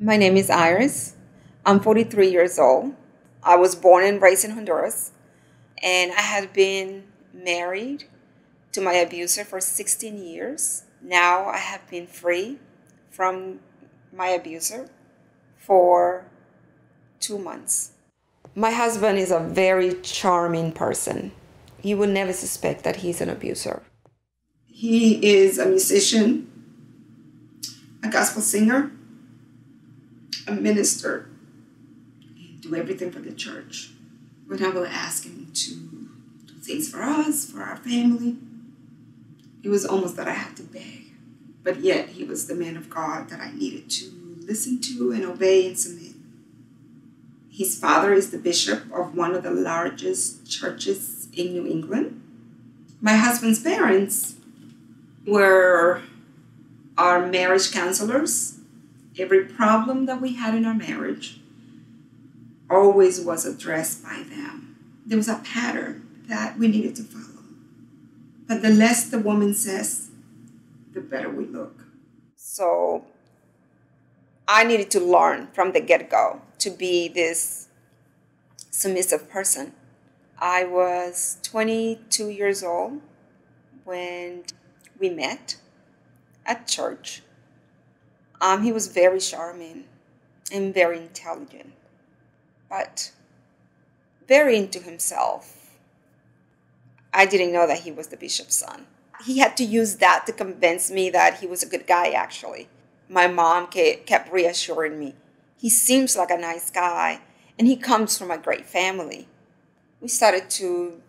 My name is Iris. I'm 43 years old. I was born and raised in Honduras, and I had been married to my abuser for 16 years. Now I have been free from my abuser for 2 months. My husband is a very charming person. You would never suspect that he's an abuser. He is a musician, a gospel singer, a minister. He do everything for the church. When I will ask him to do things for us, for our family, it was almost that I had to beg. But yet he was the man of God that I needed to listen to and obey and submit. His father is the bishop of one of the largest churches in New England. My husband's parents were our marriage counselors. Every problem that we had in our marriage always was addressed by them. There was a pattern that we needed to follow. But the less the woman says, the better we look. So I needed to learn from the get-go to be this submissive person. I was 22 years old when we met at church. He was very charming and very intelligent, but very into himself. I didn't know that he was the bishop's son. He had to use that to convince me that he was a good guy, actually. My mom kept reassuring me. He seems like a nice guy, and he comes from a great family. We started to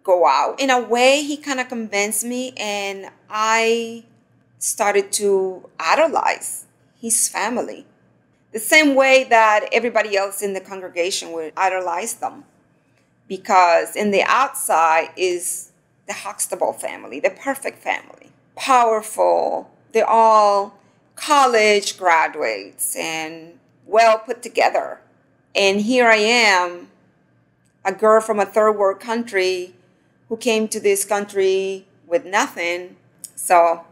go out. In a way, he kind of convinced me, and I started to idolize his family. The same way that everybody else in the congregation would idolize them. Because in the outside is the Huxtable family, the perfect family. Powerful. They're all college graduates and well put together. And here I am, a girl from a third world country who came to this country with nothing. So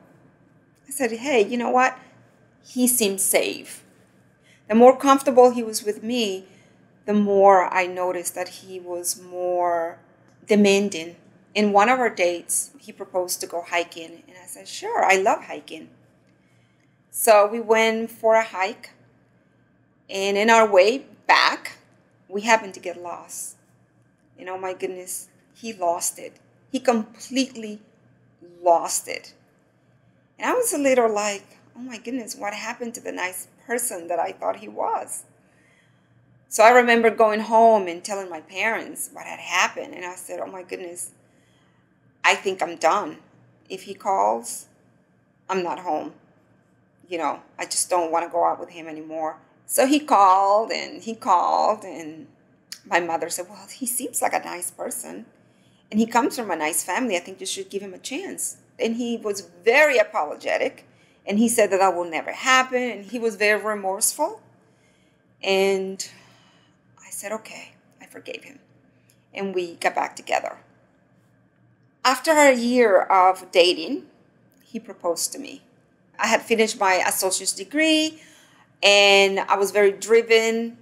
I said, hey, you know what? He seems safe. The more comfortable he was with me, the more I noticed that he was more demanding. In one of our dates, he proposed to go hiking. And I said, sure, I love hiking. So we went for a hike. And in our way back, we happened to get lost. And oh my goodness, he lost it. He completely lost it. And I was a little like, oh my goodness, what happened to the nice person that I thought he was? So I remember going home and telling my parents what had happened. And I said, oh my goodness, I think I'm done. If he calls, I'm not home. I just don't want to go out with him anymore. So he called, and my mother said, well, he seems like a nice person. And he comes from a nice family. I think you should give him a chance. And he was very apologetic. And he said that will never happen. And he was very remorseful. And I said, okay, I forgave him. And we got back together. After a year of dating, he proposed to me. I had finished my associate's degree, and I was very driven,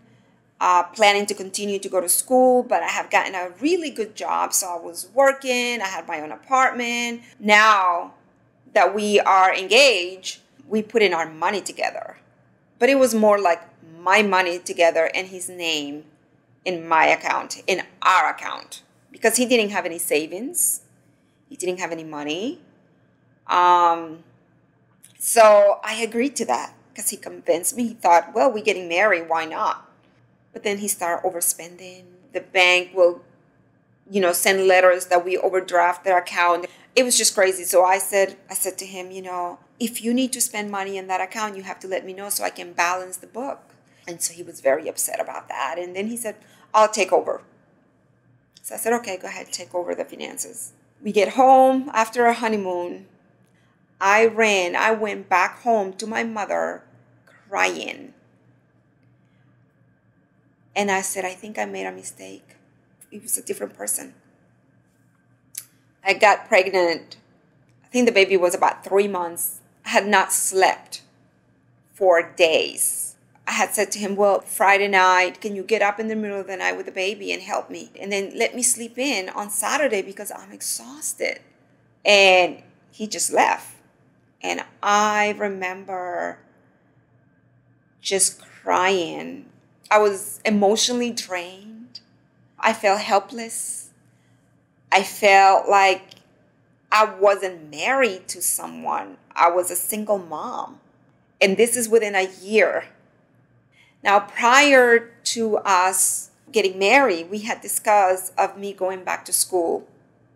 planning to continue to go to school, but I have gotten a really good job. So I was working, I had my own apartment. Now that we are engaged, we put in our money together. But it was more like my money together and his name in my account, in our account, because he didn't have any savings. He didn't have any money. So I agreed to that because he convinced me. He thought, well, we're getting married, why not? But then he started overspending. The bank will, send letters that we overdraft their account. It was just crazy. So I said to him, if you need to spend money in that account, you have to let me know so I can balance the book. And so he was very upset about that. And then he said, I'll take over. So I said, okay, go ahead, take over the finances. We get home after our honeymoon. I went back home to my mother crying. And I said, I think I made a mistake. He was a different person. I got pregnant. I think the baby was about 3 months. I had not slept for days. I had said to him, well, Friday night, can you get up in the middle of the night with the baby and help me? And then let me sleep in on Saturday because I'm exhausted. And he just left. And I remember just crying. I was emotionally drained. I felt helpless. I felt like I wasn't married to someone. I was a single mom. And this is within a year. Now, prior to us getting married, we had discussed of me going back to school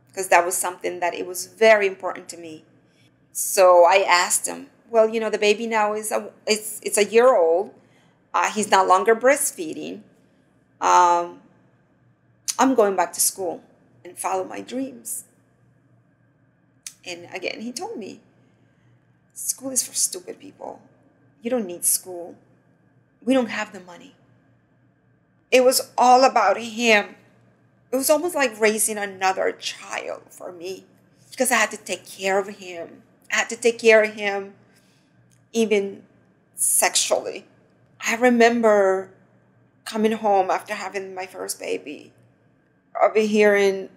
because that was something that it was very important to me. So I asked him, well, the baby now it's a year old. He's no longer breastfeeding. I'm going back to school and follow my dreams. And again, he told me, school is for stupid people. You don't need school. We don't have the money. It was all about him. It was almost like raising another child for me because I had to take care of him. I had to take care of him even sexually. I remember coming home after having my first baby, overhearing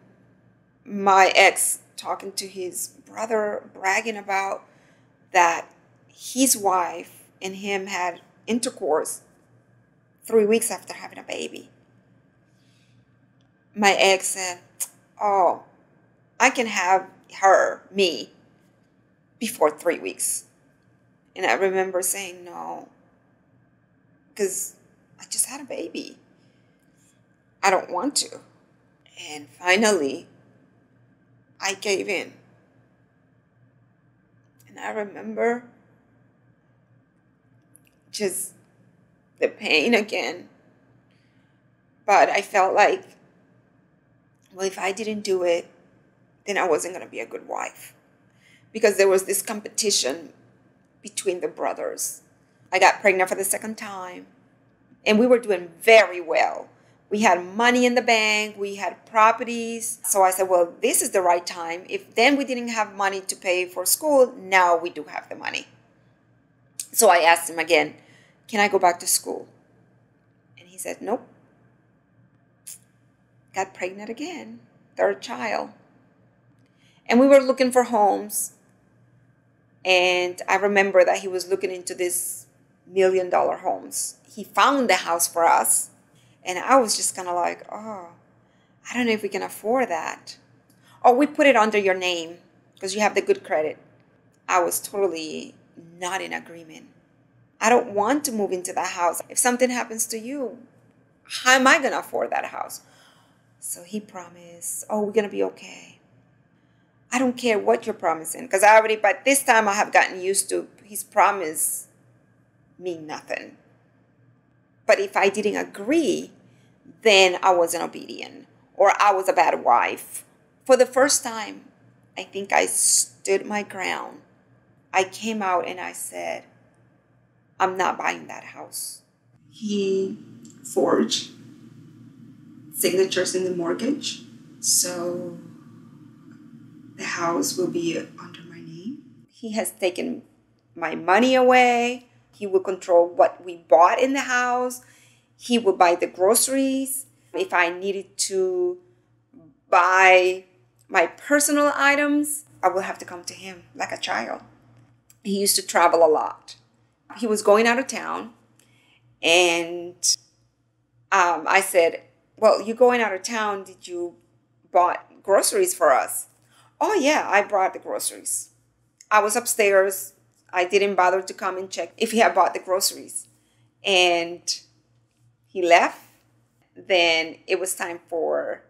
my ex talking to his brother, bragging about that his wife and him had intercourse 3 weeks after having a baby. My ex said, oh, I can have me, before 3 weeks. And I remember saying no, because I just had a baby. I don't want to. And finally, I gave in. And I remember just the pain again. But I felt like, well, if I didn't do it, then I wasn't going to be a good wife. Because there was this competition between the brothers. I got pregnant for the second time. And we were doing very well. We had money in the bank. We had properties. So I said, well, this is the right time. If then we didn't have money to pay for school, now we do have the money. So I asked him again, can I go back to school? And he said, nope. Got pregnant again, third child. And we were looking for homes. And I remember that he was looking into this $1 million homes. He found the house for us. And I was just kind of like, oh, I don't know if we can afford that. Oh, we put it under your name because you have the good credit. I was totally not in agreement. I don't want to move into that house. If something happens to you, how am I going to afford that house? So he promised, oh, we're going to be okay. I don't care what you're promising because by this time I have gotten used to his promise mean nothing. But if I didn't agree, then I wasn't obedient or I was a bad wife. For the first time, I think I stood my ground. I came out and I said, I'm not buying that house. He forged signatures in the mortgage. So the house will be under my name. He has taken my money away. He will control what we bought in the house. He will buy the groceries. If I needed to buy my personal items, I will have to come to him like a child. He used to travel a lot. He was going out of town. And I said, well, you're going out of town. Did you bought groceries for us? Oh, yeah, I brought the groceries. I was upstairs. I didn't bother to come and check if he had bought the groceries. And he left. Then it was time for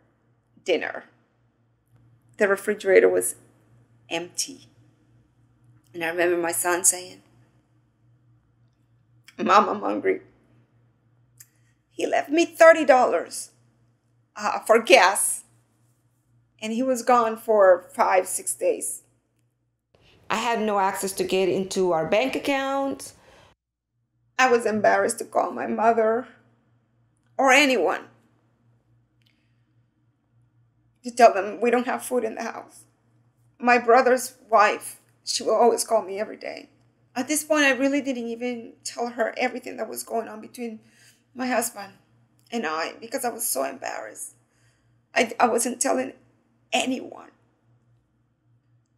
dinner. The refrigerator was empty. And I remember my son saying, Mom, I'm hungry. He left me $30 for gas. And he was gone for 5-6 days. I had no access to get into our bank account. I was embarrassed to call my mother or anyone to tell them we don't have food in the house. My brother's wife, she will always call me every day. At this point, I really didn't even tell her everything that was going on between my husband and I because I was so embarrassed. I wasn't telling anyone.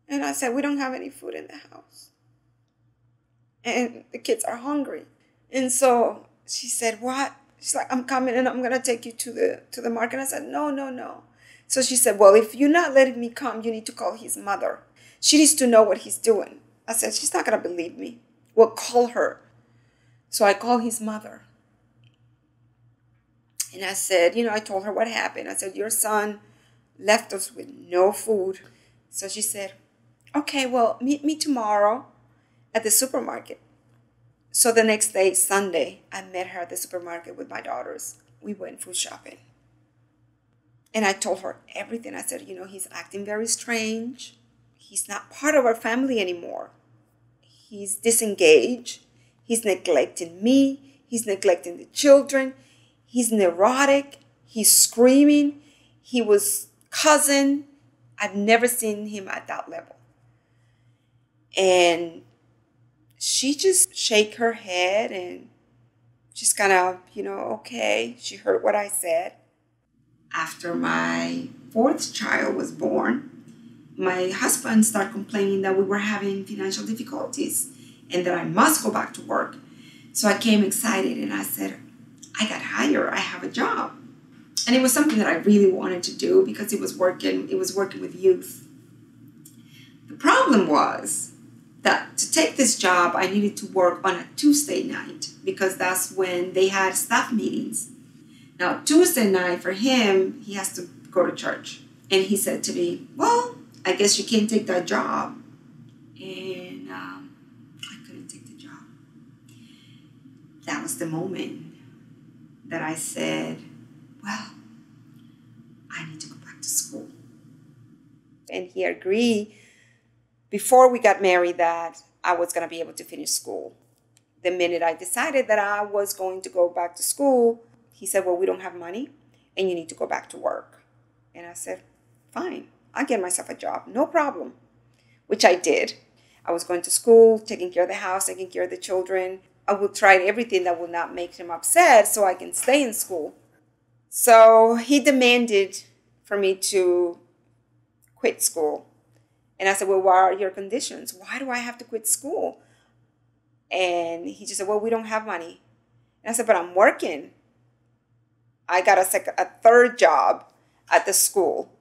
And I said, we don't have any food in the house. And the kids are hungry. And so she said, what? She's like, I'm coming and I'm gonna take you to the market. I said, no, no, no. So she said, well, if you're not letting me come, you need to call his mother. She needs to know what he's doing. I said, she's not gonna believe me. Well, call her. So I called his mother. And I said, I told her what happened. I said, your son left us with no food. So she said, okay, well, meet me tomorrow at the supermarket. So the next day, Sunday, I met her at the supermarket with my daughters. We went food shopping. And I told her everything. I said, he's acting very strange. He's not part of our family anymore. He's disengaged. He's neglecting me. He's neglecting the children. He's neurotic. He's screaming. He was cussing. I've never seen him at that level. And she just shake her head and just kind of, okay. She heard what I said. After my fourth child was born, my husband started complaining that we were having financial difficulties and that I must go back to work. So I came excited and I said, I got hired. I have a job. And it was something that I really wanted to do because it was working with youth. The problem was that to take this job, I needed to work on a Tuesday night because that's when they had staff meetings. Now, Tuesday night for him, he has to go to church. And he said to me, well, I guess you can't take that job. And I couldn't take the job. That was the moment that I said, well, I need to go back to school. And he agreed before we got married that I was going to be able to finish school. The minute I decided that I was going to go back to school, he said, well, we don't have money and you need to go back to work. And I said, fine, I'll get myself a job, no problem, which I did. I was going to school, taking care of the house, taking care of the children. I would try everything that would not make him upset so I can stay in school. So he demanded for me to quit school. And I said, well, what are your conditions? Why do I have to quit school? And he just said, well, we don't have money. And I said, but I'm working. I got a third job at the school.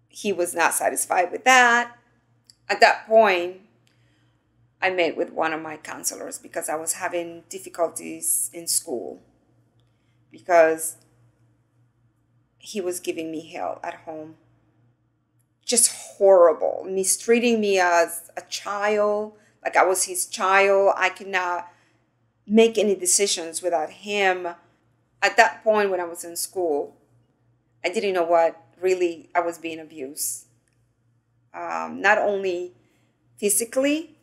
He was not satisfied with that. At that point, I met with one of my counselors because I was having difficulties in school because he was giving me hell at home. Just horrible, mistreating me as a child, like I was his child. I could not make any decisions without him. At that point when I was in school, I didn't know what really I was being abused. Not only physically,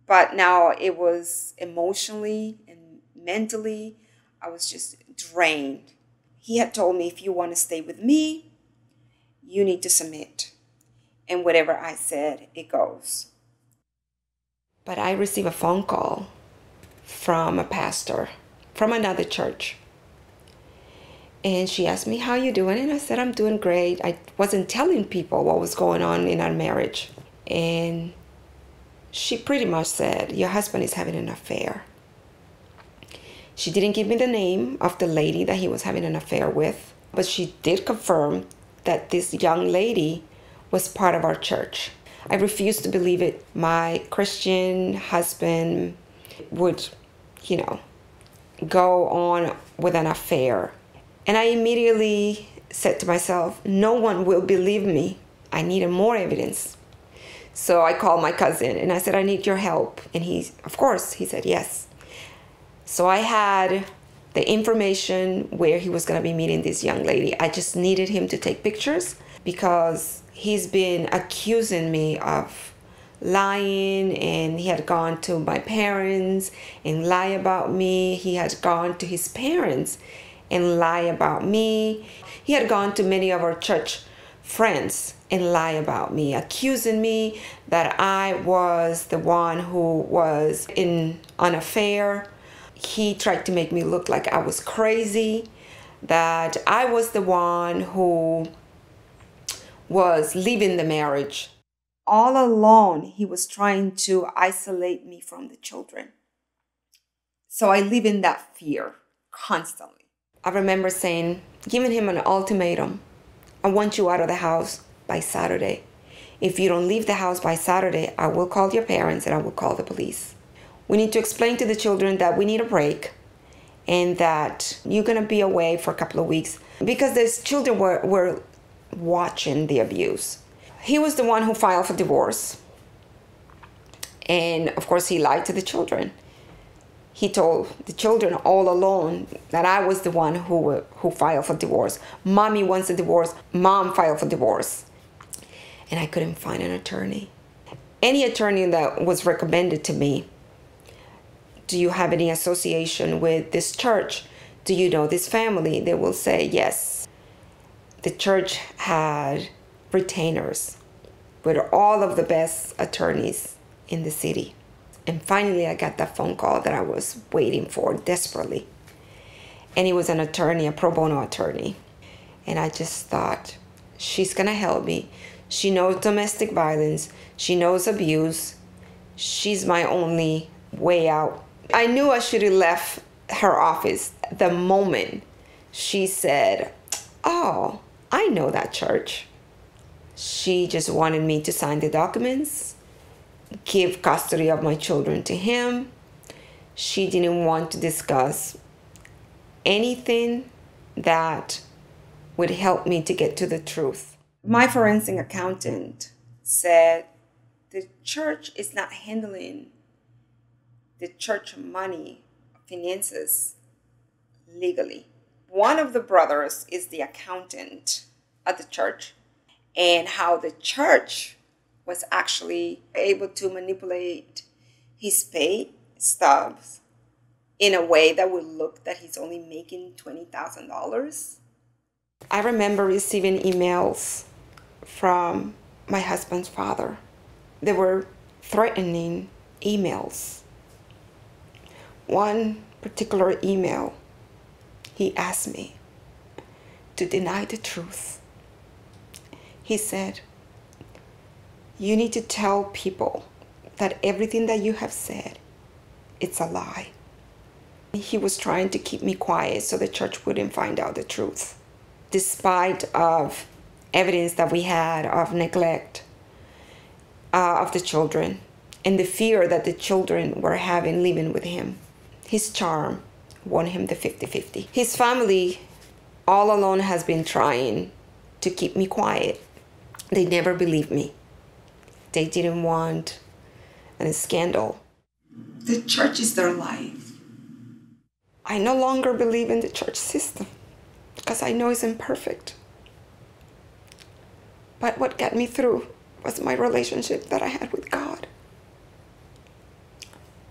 but now it was emotionally and mentally. I was just drained. He had told me, if you want to stay with me, you need to submit. And whatever I said, it goes. But I received a phone call from a pastor from another church. And she asked me, how you doing? And I said, I'm doing great. I wasn't telling people what was going on in our marriage. And she pretty much said, your husband is having an affair. She didn't give me the name of the lady that he was having an affair with, but she did confirm that this young lady was part of our church. I refused to believe it. My Christian husband would, go on with an affair. And I immediately said to myself, no one will believe me. I needed more evidence. So I called my cousin and I said, I need your help. And he said yes. So I had the information where he was going to be meeting this young lady. I just needed him to take pictures because he's been accusing me of lying, and he had gone to my parents and lie about me. He had gone to his parents and lie about me. He had gone to many of our church friends and lie about me, accusing me that I was the one who was in an affair. He tried to make me look like I was crazy, that I was the one who was leaving the marriage. All alone, he was trying to isolate me from the children. So I live in that fear constantly. I remember giving him an ultimatum. I want you out of the house by Saturday. If you don't leave the house by Saturday, I will call your parents and I will call the police. We need to explain to the children that we need a break and that you're going to be away for a couple of weeks, because these children were watching the abuse. He was the one who filed for divorce. And of course, he lied to the children. He told the children all alone that I was the one who filed for divorce. Mommy wants a divorce. Mom filed for divorce. And I couldn't find an attorney. Any attorney that was recommended to me, do you have any association with this church? Do you know this family? They will say yes. The church had retainers with all of the best attorneys in the city. And finally, I got that phone call that I was waiting for desperately. And he was an attorney, a pro bono attorney. And I just thought, she's going to help me. She knows domestic violence. She knows abuse. She's my only way out. I knew I should have left her office the moment she said, "Oh, I know that church." She just wanted me to sign the documents, give custody of my children to him. She didn't want to discuss anything that would help me to get to the truth. My forensic accountant said the church is not handling the church money, finances, legally. One of the brothers is the accountant at the church, and how the church was actually able to manipulate his pay stubs in a way that would look that he's only making $20,000. I remember receiving emails from my husband's father. They were threatening emails. One particular email, he asked me to deny the truth. He said, "You need to tell people that everything that you have said, it's a lie." He was trying to keep me quiet so the church wouldn't find out the truth. Despite of evidence that we had of neglect of the children and the fear that the children were having living with him, his charm won him the 50-50. His family all alone has been trying to keep me quiet. They never believed me. They didn't want a scandal. The church is their life. I no longer believe in the church system because I know it's imperfect. But what got me through was my relationship that I had with God.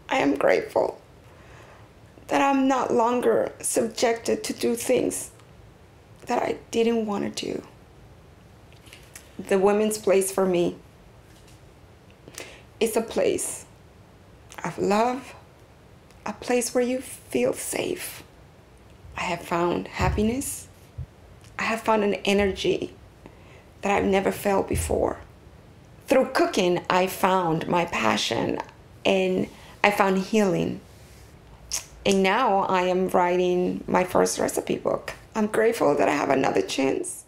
I am grateful that I'm not longer subjected to do things that I didn't want to do. The women's place for me is a place of love, a place where you feel safe. I have found happiness. I have found an energy that I've never felt before. Through cooking, I found my passion and I found healing. And now I am writing my first recipe book. I'm grateful that I have another chance